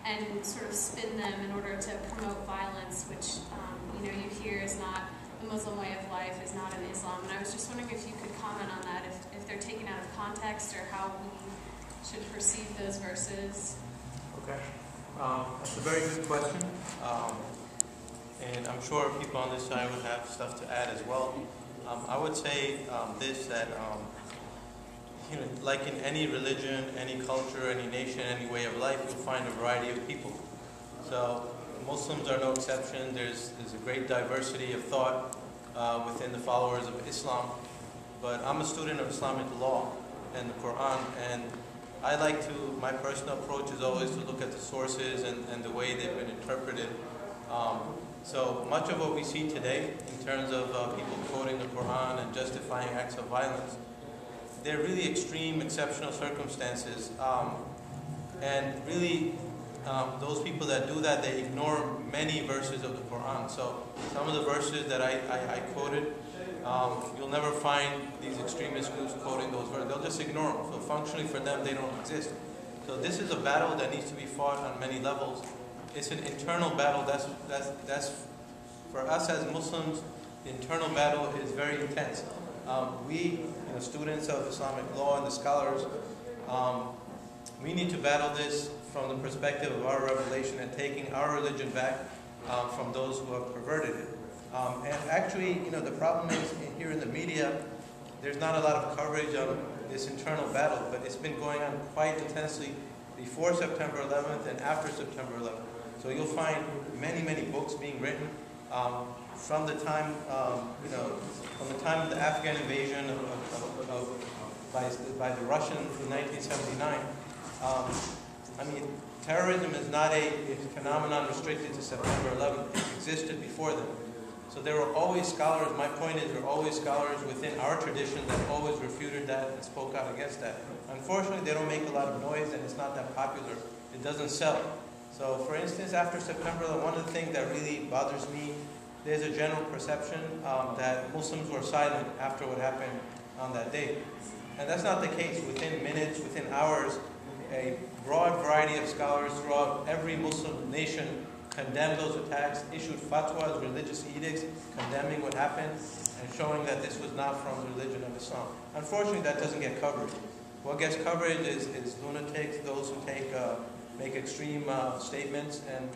and sort of spin them in order to promote violence, which you hear is not the Muslim way of life, is not in Islam. And I was just wondering if you could comment on that, if they're taken out of context, or how we should perceive those verses. Okay, that's a very good question, and I'm sure people on this side would have stuff to add as well. I would say that like in any religion, any culture, any nation, any way of life, you'll find a variety of people. So Muslims are no exception. There's a great diversity of thought within the followers of Islam. But I'm a student of Islamic law and the Quran, and my personal approach is always to look at the sources and the way they've been interpreted. So much of what we see today in terms of people quoting the Quran and justifying acts of violence, they're really extreme, exceptional circumstances. And really, those people that do that, they ignore many verses of the Quran. So some of the verses that I quoted, you'll never find these extremist groups quoting those verses. They'll just ignore them. So functionally for them, they don't exist. So this is a battle that needs to be fought on many levels. It's an internal battle. That's for us as Muslims. The internal battle is very intense. We, students of Islamic law and the scholars, we need to battle this from the perspective of our revelation and taking our religion back from those who have perverted it. And actually, the problem is here in the media, there's not a lot of coverage on this internal battle, but it's been going on quite intensely before September 11th and after September 11th. So you'll find many, many books being written from the time, from the time of the Afghan invasion by the Russians in 1979. Terrorism is not a phenomenon restricted to September 11th. It existed before then. So there were always scholars, my point is there were always scholars within our tradition that always refuted that and spoke out against that. Unfortunately, they don't make a lot of noise and it's not that popular. It doesn't sell. So for instance, after September 11th, one of the things that really bothers me, there's a general perception that Muslims were silent after what happened on that day. And that's not the case. Within minutes, within hours, a broad variety of scholars throughout every Muslim nation condemned those attacks, issued fatwas, religious edicts, condemning what happened, and showing that this was not from the religion of Islam. Unfortunately, that doesn't get coverage. What gets coverage is lunatics, those who make extreme statements, and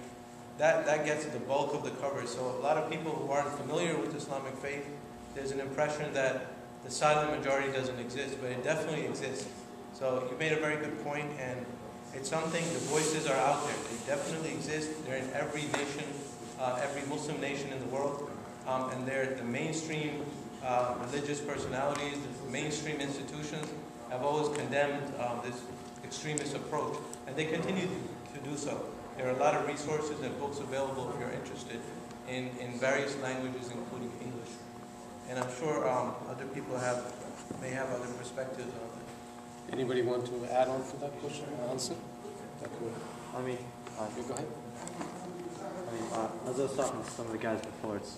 that gets the bulk of the coverage. So a lot of people who aren't familiar with Islamic faith, there's an impression that the silent majority doesn't exist, but it definitely exists. So you made a very good point, and it's something, the voices are out there. They definitely exist. They're in every nation, every Muslim nation in the world. And they're the mainstream religious personalities, the mainstream institutions have always condemned this extremist approach. And they continue to do so. There are a lot of resources and books available if you're interested in various languages, including English. And I'm sure other people may have other perspectives on that. Anybody want to add on to that question or answer? You go ahead. As I was talking to some of the guys before, it's